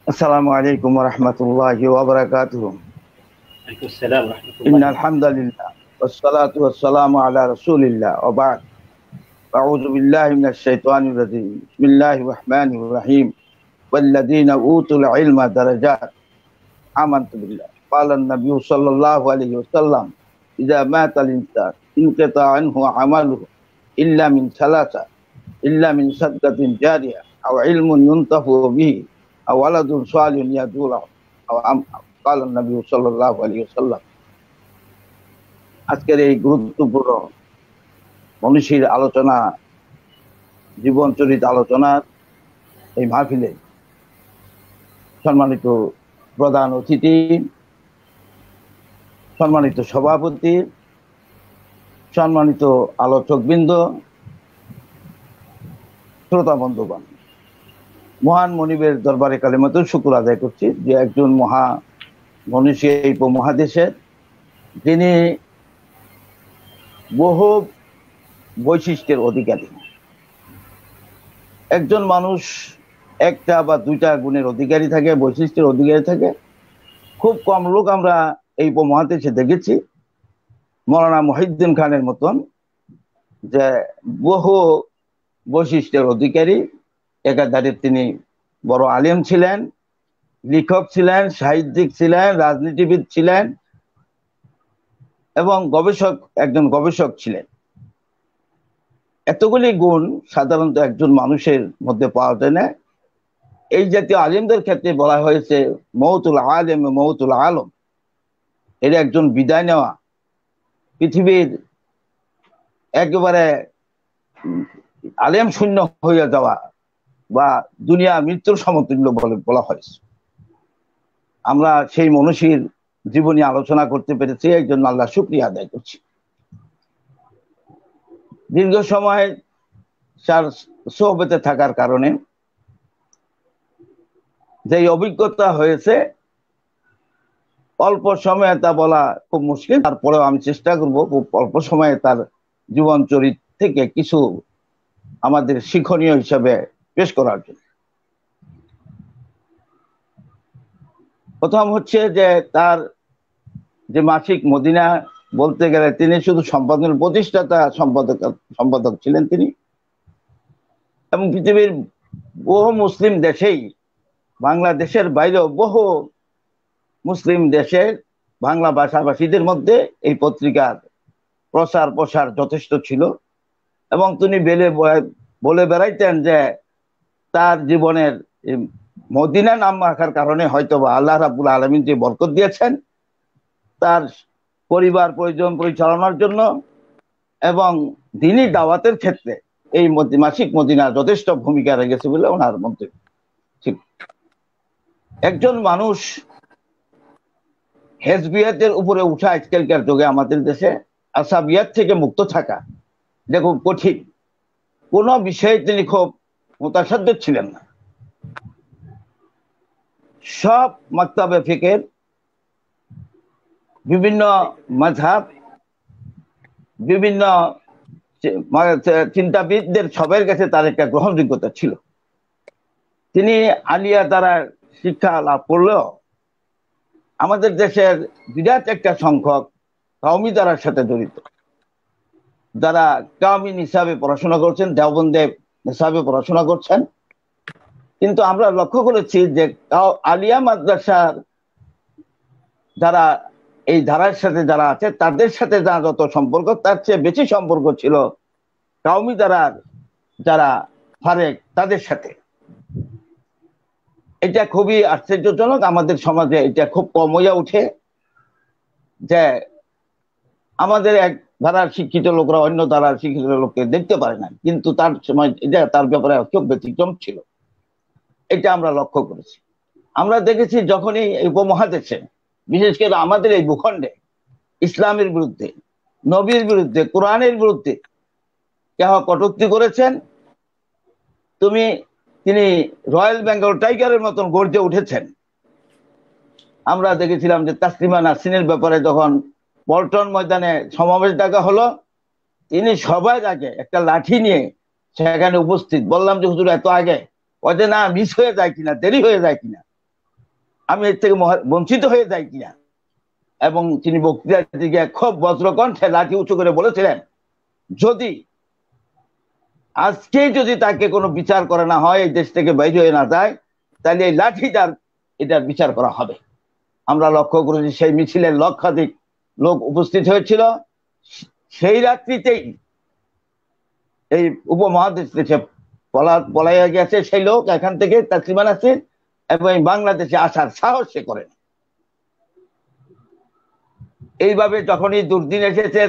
السلام عليكم ورحمة الله وبركاته. عليكم السلام ورحمة إن الله الحمد لله والصلاة والسلام على رسول الله وبعد. أعوذ بالله من الشيطان الرجيم. بسم الله الرحمن الرحيم. والذين أوتوا العلم درجات. آمنت بالله. قال النبي صلى الله عليه وسلم إذا مات الإنسان انقطع عنه عمله إلا من ثلاثة، إلا من صدقة جارية أو علم ينتفع به أو ولد صالح يدعو له أو قال النبي صلى الله عليه وسلم. আজকের এই গুরুত্বপূর্ণ মনীষীর আলোচনা, জীবন চরিত আলোচনার এই মাহফিলে সম্মানিত প্রধান অতিথি, সম্মানিত সভাপতি, সম্মানিত আলোচকবৃন্দ, শ্রোতা বন্ধুগণ, মহান মনিবের দরবারে কালিমাতুল শুকর আদায় করছি যে একজন মহা মনীষী এই উপমহাদেশের, যিনি বহু বৈশিষ্ট্যের অধিকারী। একজন মানুষ একটা বা দুইটা গুণের অধিকারী থাকে, বৈশিষ্ট্যের অধিকারী থাকে। খুব কম লোক আমরা এই উপমহাদেশে দেখেছি মৌলানা মহিউদ্দিন খানের মতন, যে বহু বৈশিষ্ট্যের অধিকারী। একাধারে তিনি বড় আলেম ছিলেন, লেখক ছিলেন, সাহিত্যিক ছিলেন, রাজনীতিবিদ ছিলেন এবং একজন গবেষক ছিলেন। এতগুলি গুণ সাধারণত একজন মানুষের মধ্যে পাওয়া যায় না। এই জাতীয় আলিমদের ক্ষেত্রে বলা হয়েছে মৌতুল আলেম, মৌতুল আলম। এর একজন বিদায় নেওয়া, পৃথিবীর একেবারে আলেম শূন্য হয়ে যাওয়া বা দুনিয়া মৃত্যুর সমতুল্য বলে বলা হয়েছে। আমরা সেই মনীষীর জীবনী আলোচনা করতে পেরেছি, এই জন্য আল্লাহ শুকরিয়া আদায় করছি। দীর্ঘ সময় তার সোহবতে থাকার কারণে যে অভিজ্ঞতা হয়েছে, অল্প সময়ে তা বলা খুব মুশকিল। তারপরেও আমি চেষ্টা করব খুব অল্প সময়ে তার জীবন চরিত থেকে কিছু আমাদের শিক্ষণীয় হিসাবে পেশ করার জন্য। প্রথম হচ্ছে যে তার যে মাসিক মদিনা, বলতে গেলে তিনি শুধু সম্পাদনের প্রতিষ্ঠাতা সম্পাদক ছিলেন তিনি, এবং পৃথিবীর বহু মুসলিম দেশেই, বাংলাদেশের বাইরেও বহু মুসলিম দেশের বাংলা ভাষাভাষীদের মধ্যে এই পত্রিকার প্রসার যথেষ্ট ছিল। এবং তিনি বলে বেড়াইতেন যে তার জীবনের মদিনা নাম রাখার কারণে হয়তো বা আল্লাহ রাব্বুল আলামিন যে বরকত দিয়েছেন তার পরিবার পরিজন পরিচালনার জন্য এবং দ্বীনি দাওয়াতের ক্ষেত্রে এই মাসিক মদিনা যথেষ্ট ভূমিকা রেখেছে বলে ওনার মধ্যে ছিল। একজন মানুষ হেজবিয়াতের উপরে উঠা আজকালকার যুগে আমাদের দেশে আসাবিয়াত থেকে মুক্ত থাকা এটা খুব কঠিন। কোন বিষয়ে তিনি খুব মোতাসাদ্দ ছিলেন না। সব মাকতাবে ফিকের, বিভিন্ন মাযহাব, বিভিন্ন চিন্তাবিদদের সবার কাছে তার একটা গ্রহণযোগ্যতা ছিল। তিনি আলিয়া দ্বারা শিক্ষা লাভ করলেও আমাদের দেশের বিরাট একটা সংখ্যক কওমি দ্বারার সাথে জড়িত, যারা কাওমি নিসাবে পড়াশোনা করছেন, দেওবন্দে নিসাবে পড়াশোনা করছেন। কিন্তু আমরা লক্ষ্য করেছি যে আলিয়া মাদ্রাসার যারা এই ধারার সাথে যারা আছে তাদের সাথে যা যত সম্পর্ক, তার চেয়ে বেশি সম্পর্ক ছিল কাওমি দ্বারার যারা ফারেক তাদের সাথে। এটা খুবই আশ্চর্যজনক। আমাদের সমাজে এটা খুব কম হইয়া উঠে যে আমাদের এক ধারার শিক্ষিত লোকরা অন্য ধারার শিক্ষিত লোককে দেখতে পারে না, কিন্তু তার সময় এটা তার ব্যাপারে খুব ব্যতিক্রম ছিল। এটা আমরা লক্ষ্য করেছি। আমরা দেখেছি যখনই এই উপমহাদেশে, বিশেষ করে আমাদের এই ভূখণ্ডে ইসলামের বিরুদ্ধে, নবীর বিরুদ্ধে, কোরআনের বিরুদ্ধে কেহ কটূক্তি করেছেন, তিনি রয়্যাল বেঙ্গল টাইগারের মতন গর্জে উঠেছেন। আমরা দেখেছিলাম যে তাসলিমা নাসরিনের ব্যাপারে যখন পল্টন ময়দানে সমাবেশ ডাকা হলো, তিনি সবাই আগে একটা লাঠি নিয়ে সেখানে উপস্থিত। বললাম যে হুজুর এত আগে, ওই যে না মিস হয়ে যায় কিনা, দেরি হয়ে যায় কিনা। আমি এর থেকে বঞ্চিত হয়ে যাই কিনা। এবং তিনি বক্তৃতার দিকে খুব বজ্রকণ্ঠে লাঠি উঁচু করে বলেছিলেন, যদি আজকে যদি তাকে কোনো বিচার করা না হয়, এই দেশ থেকে বাইরে হয়ে না যায়, তাহলে এই লাঠিটার এটার বিচার করা হবে। আমরা লক্ষ্য করেছি সেই মিছিলের লক্ষাধিক লোক উপস্থিত হয়েছিল। সেই রাত্রিতেই এই উপমহাদেশ দেশে পলাইয়া গেছে সেই লোক এখান থেকে তাসলিমা নাসরিন, এবং বাংলাদেশে আসার সাহস সে করেন। এইভাবে যখনই দুর্দিন এসেছে,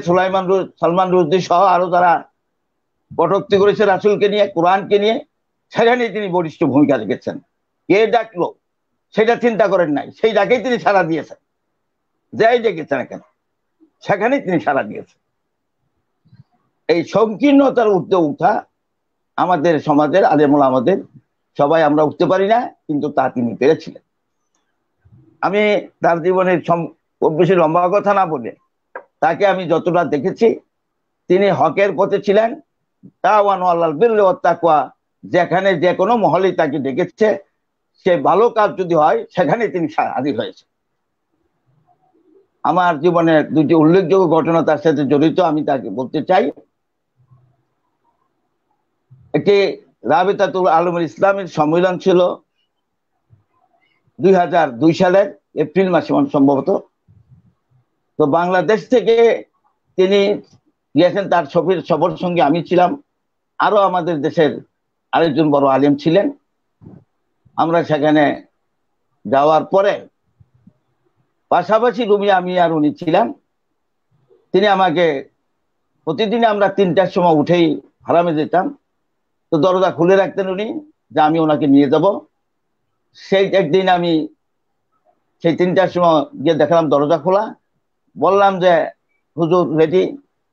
সালমান রুশদি সহ আরো যারা কটূক্তি করেছে রাসূলকে নিয়ে, কোরআনকে নিয়ে, সেখানে তিনি বলিষ্ঠ ভূমিকা রেখেছেন। কে ডাকলো সেটা চিন্তা করেন নাই, সেই ডাকেই তিনি সাড়া দিয়েছেন। যাই ডেকেছেন কেন, সেখানেই তিনি সাড়া দিয়েছেন। এই সংকীর্ণতার ঊর্ধ্বে উঠা আমাদের সমাজের আলেমুল আমাদের সবাই আমরা উঠতে পারি না, কিন্তু তা তিনি পেরেছিলেন। আমি তার জীবনের খুব বেশি লম্বা কথা না বলে, তাকে আমি যতটা দেখেছি, তিনি হকের পথে ছিলেন। তাওয়ানু আলাল বিররি ওয়াত তাকওয়া, যেখানে যে কোনো মহলে তাকে ডেকেছে, সে ভালো কাজ যদি হয় সেখানে তিনি হাজির হয়েছে। আমার জীবনের দুটি উল্লেখযোগ্য ঘটনা তার সাথে জড়িত, আমি তাকে বলতে চাই। একটি রাবিতাতুল আলমুল ইসলামের সম্মেলন ছিল 2002 সালের এপ্রিল মাসে সম্ভবত। তো বাংলাদেশ থেকে তিনি গিয়েছেন, তার সফর সঙ্গে আমি ছিলাম, আরো আমাদের দেশের আরেকজন বড় আলেম ছিলেন। আমরা সেখানে যাওয়ার পরে পাশাপাশি রুমে আমি আর উনি ছিলাম। তিনি আমাকে প্রতিদিন আমরা 3টার সময় উঠেই হারামে যেতাম, তো দরজা খুলে রাখতেন উনি, যে আমি ওনাকে নিয়ে যাব। সেই একদিন আমি সেই 3টার সময় গিয়ে দেখলাম দরজা খোলা। বললাম যে হুজুর রেডি,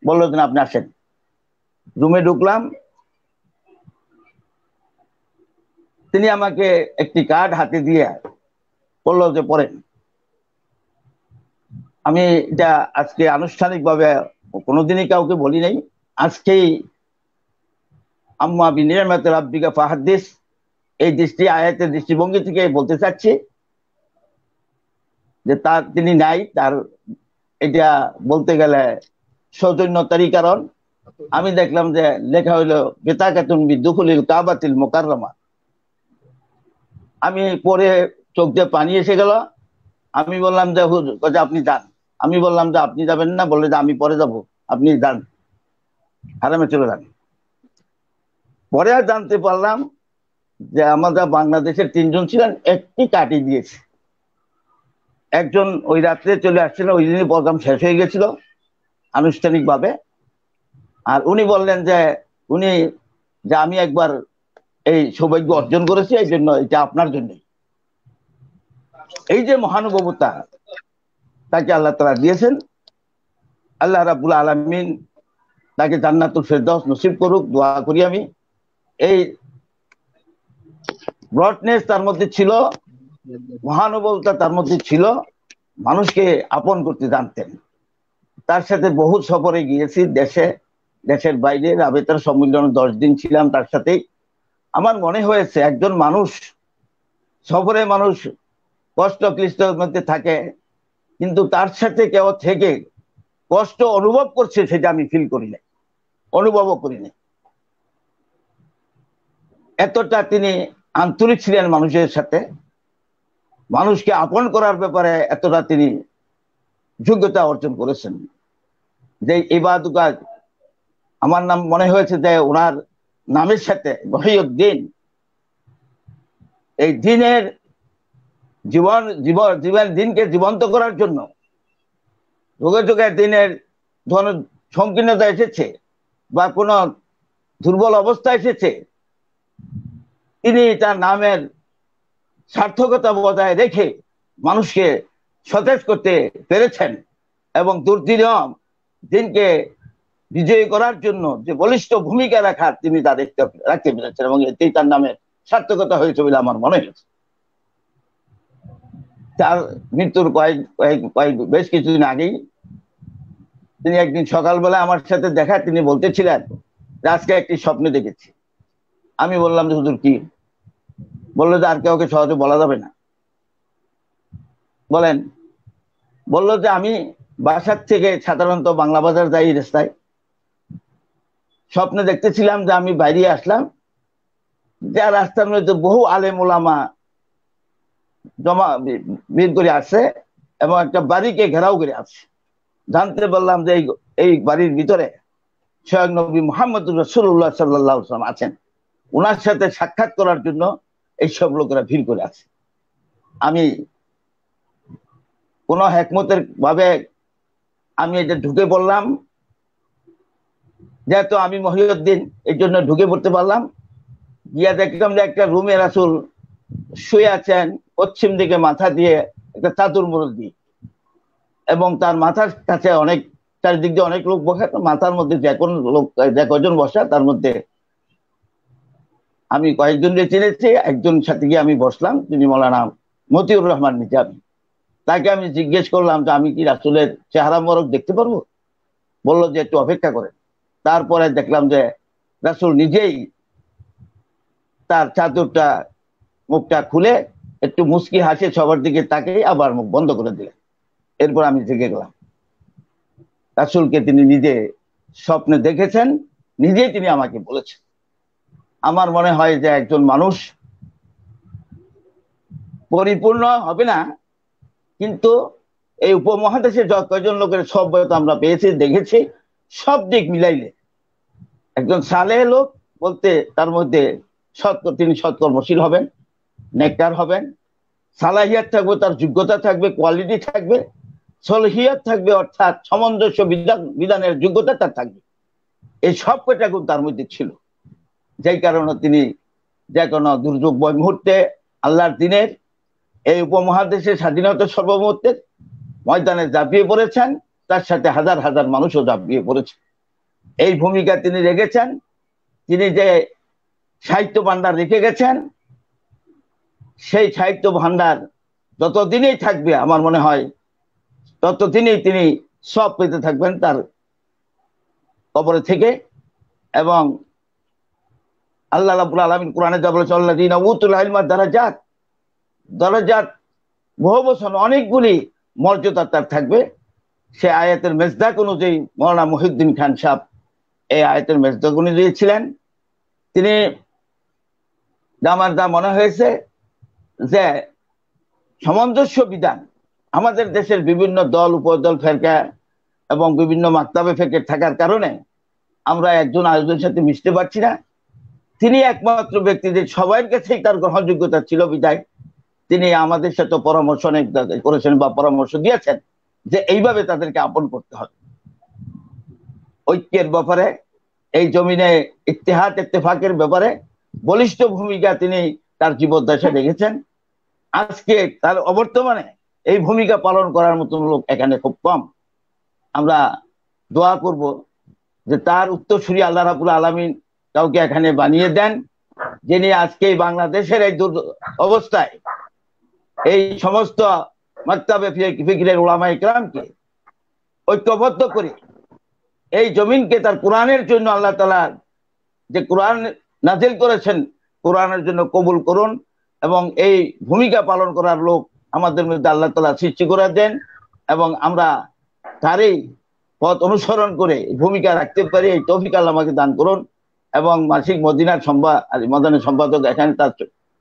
বললো যে আপনি আসেন। রুমে ঢুকলাম, তিনি আমাকে একটি কার্ড হাতে দিয়ে বললো যে পড়েন। আমি এটা আজকে আনুষ্ঠানিকভাবে কোনোদিনই কাউকে বলি নাই, আজকেই আম্মা বিনিয়ামাতি রাব্বিকা ফাহাদ্দিস, এই আয়াতের দৃষ্টিভঙ্গি থেকে বলতে চাচ্ছি যে তিনি নাই, তার এটা বলতে গেলে সৌজন্যতারই কারণ। আমি দেখলাম যে লেখা হইলো বিতাকাতুন বিদুখুলিল কাবাতিল মুকাররমা। আমি পরে চোখ দিয়ে পানি এসে গেল। আমি বললাম যে হুজুর, আপনি যান। আমি বললাম যে আপনি যাবেন না, বললে যে আমি পরে যাব, আপনি যান, হারামে চলে যান। পরে আর জানতে পারলাম যে আমাদের বাংলাদেশের 3জন ছিলেন, একটি কাটি দিয়েছে। একজন ওই রাত্রে চলে আসছিল, ওই দিনই প্রোগ্রাম শেষ হয়ে গেছিল আনুষ্ঠানিকভাবে। আর উনি বললেন যে আমি একবার এই সৌভাগ্য অর্জন করেছি, এই জন্য এটা আপনার জন্য। এই যে মহানুভবতা তাকে আল্লাহ তাআলা দিয়েছেন, আল্লাহ রাব্বুল আলামিন তাকে জান্নাতুল ফেরদাউস নসিব করুক, দোয়া করি আমি। এই ব্রডনেস তার মধ্যে ছিল, মহানুভবতা তার মধ্যে ছিল, মানুষকে আপন করতে জানতেন। তার সাথে বহু সফরে গিয়েছি, দেশের বাইরে। রাবেতার সম্মেলনে 10 দিন ছিলাম তার সাথে। আমার মনে হয়েছে একজন মানুষ সফরে, মানুষ কষ্ট ক্লিষ্টের মধ্যে থাকে, কিন্তু তার সাথে কেউ থেকে কষ্ট অনুভব করছে সেটা আমি ফিল করি না, অনুভবও করি না। এতটা তিনি আন্তরিক ছিলেন মানুষের সাথে, মানুষকে আপন করার ব্যাপারে এতটা তিনি যোগ্যতা অর্জন করেছেন। যে ইবাদুকা, আমার নাম মনে হয়েছে যে ওনার নামের সাথে মহিউদ্দিন, এই দিনের দিনকে জীবন্ত করার জন্য যুগে যুগে দিনের ধন সংকীর্ণতা এসেছে বা কোন দুর্বল অবস্থা এসেছে, তিনি তার নামের সার্থকতা বজায় রেখে মানুষকে সতেজ করতে পেরেছেন এবং দুর্দিনম দিনকে বিজয়ী করার জন্য যে বলিষ্ঠ ভূমিকা রাখার তিনি তা রাখতে পেরেছেন, এবং এতেই তার নামের সার্থকতা হয়েছে বলে আমার মনে হয়েছে। তার মৃত্যুর বেশ কিছুদিন আগেই তিনি একদিন সকালবেলা আমার সাথে দেখা, তিনি বলতেছিলেন আজকে একটি স্বপ্নে দেখেছি। আমি বললাম যে হুজুর কি? বললো যে আর কাউকে সহজে বলা যাবে না। বলেন, বললো যে আমি বাসার থেকে সাধারণত বাংলা বাজার যাই রাস্তায়, স্বপ্নে দেখতেছিলাম যে আমি বাইরে আসলাম, যা রাস্তার মধ্যে বহু আলেম ওলামা জমা ভিড় করে আসছে এবং একটা বাড়িকে ঘেরাও করে আছে। জানতে পারলাম যে এই বাড়ির ভিতরে স্বয়ং নবী মুহাম্মদ রাসূলুল্লাহ সাল্লাল্লাহু আলাইহি ওয়াসাল্লাম আছেন। ওনার সাথে সাক্ষাৎ করার জন্য এইসব লোকেরা ভিড় করে আছে। আমি কোন হেকমতের ভাবে আমি এটা ঢুকে পড়লাম, যেহেতু আমি মহিউদ্দিন, এই জন্য ঢুকে পড়তে পারলাম। গিয়া দেখলাম যে একটা রুমে রাসূল শুয়ে আছেন, পশ্চিম দিকে মাথা দিয়ে একটা চাদর মুড়ি দিয়ে, এবং তার মাথার কাছে অনেক, চারিদিক দিয়ে অনেক লোক বসে, মাথার মধ্যে যে কোন লোক, যে কয়জন বসা তার মধ্যে আমি কয়েকজনকে চিনেছি। একজন সাথে গিয়ে আমি বসলাম, তিনি মৌলানা মতিউর রহমান নিজামী। তাকে আমি জিজ্ঞেস করলাম যে আমি কি রাসূলের চেহারা মোবারক দেখতে পারবো? বললো যে একটু অপেক্ষা করেন। তারপরে দেখলাম যে রাসূল নিজেই তার চাদরটা, মুখটা খুলে একটু মুস্কি হাসে সবার দিকে তাকে আবার মুখ বন্ধ করে দিলেন। এরপর আমি জেগে গেলাম। রাসূলকে তিনি নিজে স্বপ্নে দেখেছেন, নিজেই তিনি আমাকে বলেছেন। আমার মনে হয় যে একজন মানুষ পরিপূর্ণ হবে না, কিন্তু এই উপমহাদেশে যত কয়জন লোকের সভ্যতা আমরা পেয়েছি, দেখেছি, সব দিক মিলাইলে একজন সালেহ লোক বলতে তার মধ্যে তিনি সৎকর্মশীল হবেন, নেককার হবেন, সালাহিয়াত থাকবে, তার যোগ্যতা থাকবে, কোয়ালিটি থাকবে, সলহিয়াত থাকবে, অর্থাৎ সামঞ্জস্য বিধানের যোগ্যতা তার থাকবে। এই সব কয়টা গুণ তার মধ্যে ছিল, যেই কারণে তিনি যে কোনো দুর্যোগ বয় মুহূর্তে আল্লাহর দিনের এই উপমহাদেশের স্বাধীনতার সর্বমুহূর্তের ময়দানে ঝাঁপিয়ে পড়েছেন, তার সাথে হাজার হাজার মানুষও ঝাঁপিয়ে পড়েছে। এই ভূমিকা তিনি রেখেছেন। তিনি যে সাহিত্য ভান্ডার রেখে গেছেন, সেই সাহিত্য ভান্ডার যতদিনই থাকবে আমার মনে হয় ততদিনই তিনি সব পেতে থাকবেন তার কবরে থেকে। এবং আল্লাহ রাব্বুল আলামিন কোরআনে যা বলেছেন, আল্লাযীনা উতুল ইলমা দারাজাত, দারাজাত বহু বছর অনেকগুলি মর্যাদা তার থাকবে। সে আয়াতের মেজদাক অনুযায়ী মৌলানা মহিউদ্দিন খান সাহেব এই আয়াতের মেজদাক অনুযায়ী ছিলেন। তিনি, আমার যা মনে হয়েছে যে সামঞ্জস্য বিধান, আমাদের দেশের বিভিন্ন দল, উপদল, ফেরকা এবং বিভিন্ন মাকতাবে ফেকে থাকার কারণে আমরা একজন আরেকজনের সাথে মিশতে পারছি না। তিনি একমাত্র ব্যক্তি যে সবার কাছেই তার গ্রহণযোগ্যতা ছিল বিদায় তিনি আমাদের সাথে পরামর্শ অনেক করেছেন বা পরামর্শ দিয়েছেন যে এইভাবে তাদেরকে আপন করতে হবে। ঐক্যের ব্যাপারে, এই জমিনে ইত্তেহাদ ইত্তেফাকের ব্যাপারে বলিষ্ঠ ভূমিকা তিনি তার জীবদ্দশায় রেখেছেন। আজকে তার অবর্তমানে এই ভূমিকা পালন করার মতন লোক এখানে খুব কম। আমরা দোয়া করব যে তার উত্তরসূরি আল্লাহ রাব্বুল আলামিন কাউকে এখানে বানিয়ে দেন, যিনি আজকে বাংলাদেশের এই অবস্থায় এই সমস্ত মাকতাবে ফিকিরের উলামায়ে কেরামকে ঐক্যবদ্ধ করে এই জমিনকে তার কোরআনের জন্য আল্লাহ তাআলা যে কোরআন নাজিল করেছেন, কোরআনের জন্য কবুল করুন এবং এই ভূমিকা পালন করার লোক আমাদের মধ্যে আল্লাহ তাআলা সৃষ্টি করে দেন এবং আমরা তারই পথ অনুসরণ করে ভূমিকা রাখতে পারি। এই তৌফিক আল্লাহ আমাকে দান করুন। এবং মাসিক মদিনার মদিনার সম্পাদক এখানে তার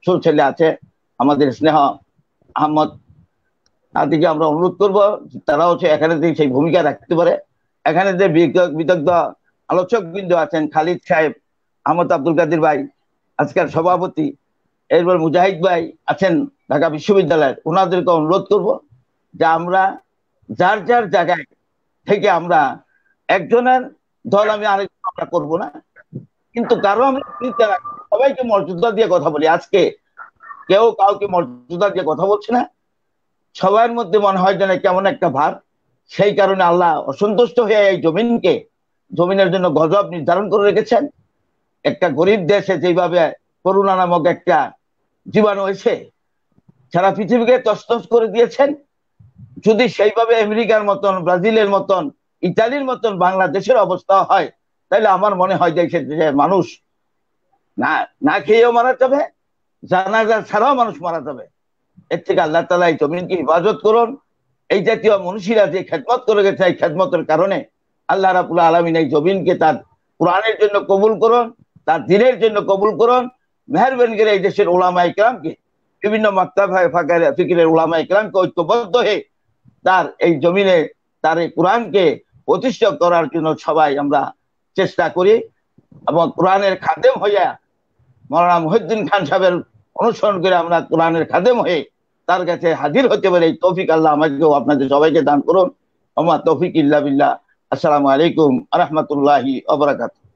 ছোট ছেলে আছে আমাদের স্নেহ আহমদ, তাদেরকে আমরা অনুরোধ করব তারাও এখানে সেই ভূমিকা রাখতে পারে। এখানে যে বিদগ্ধ আলোচক বৃন্দ আছেন, খালিদ সাহেব, আহমদ আব্দুল কাদির ভাই আজকের সভাপতি, এরপর মুজাহিদ ভাই আছেন ঢাকা বিশ্ববিদ্যালয়ের, ওনাদেরকে অনুরোধ করব যে আমরা যার যার জায়গায় থেকে আমরা একজনের দল আমি আরেকজন আমরা করবো না, কিন্তু কারো আমরা সবাইকে মর্যাদা দিয়ে কথা বলি। আজকে কেউ কাউকে মর্যাদা দিয়ে কথা বলছে না, সবার মধ্যে মনে হয় যেন কেমন একটা ভাব। সেই কারণে আল্লাহ অসন্তুষ্ট হয়ে এই জমিনের জন্য গজব নির্ধারণ করে রেখেছেন। একটা গরিব দেশে যেভাবে করোনা নামক একটা জীবাণু এসে সারা পৃথিবীকে তছনছ করে দিয়েছেন, যদি সেইভাবে আমেরিকার মতন, ব্রাজিলের মতন, ইতালির মতন বাংলাদেশের অবস্থা হয়, তাহলে আমার মনে হয় যে মানুষ না খেয়েও মারা যাবে, জানাজা ছাড়াও মানুষ মারা যাবে। এর থেকে আল্লাহ তাআলা এই জমিনকে হেফাজত করুন। এই জাতীয় মনীষীরা যে খেদমত করে গেছে, এই খেদমতের কারণে আল্লাহ রাব্বুল আলামিন এই জমিনকে তার কোরআনের জন্য কবুল করুন, তার দ্বীনের জন্য কবুল করুন। মেহেরবানি করে এই দেশের উলামা ইকরামকে, বিভিন্ন মাকতাব ফিকিরের উলামা ইকরামকে ঐক্যবদ্ধ হয়ে তার এই জমিনে তার এই কোরআনকে প্রতিষ্ঠা করার জন্য সবাই আমরা চেষ্টা করি, এবং কোরআনের খাদেম হইয়া মাওলানা মুহিউদ্দিন খান সাহেবের অনুসরণ করে আমরা কোরআনের খাদেম হয়ে তার কাছে হাজির হতে পারে এই তৌফিক আল্লাহ আমাকেও আপনাদের সবাইকে দান করুন। ওমা তৌফিক ইল্লা বিল্লাহ। আসসালামু আলাইকুম ওয়া রাহমাতুল্লাহি ওয়া বারাকাতুহু।